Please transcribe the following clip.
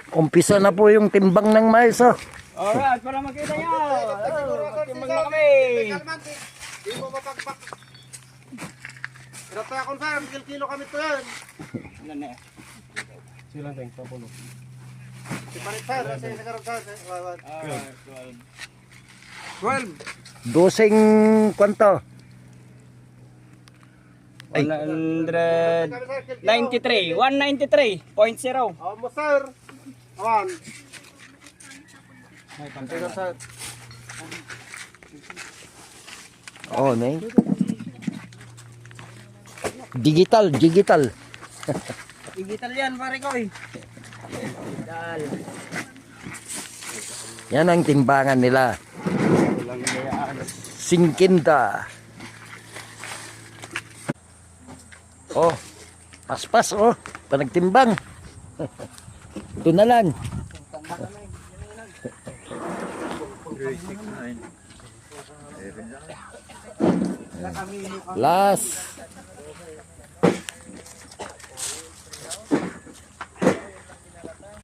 Umpisa na po yung timbang ng mais, oh. Alright, para makita nyo. Timbang na kami. Hindi mo mapagpak. Pero pa akong sir, kilo kami to yan. Ilan na eh? Silang tayong papulo. Si Parit sir, sa nagarap sir. Alright, 12. Dosing kwanto? 193. 193.0. Mo sir. Awan. Sir. Oh, nay. Digital. Digital yan, pare ko eh. Digital. Yan ang timbangan nila. Walang gayaan. 50. Oh, paspas, oh. Panagtimbang. Ito na lang. Last.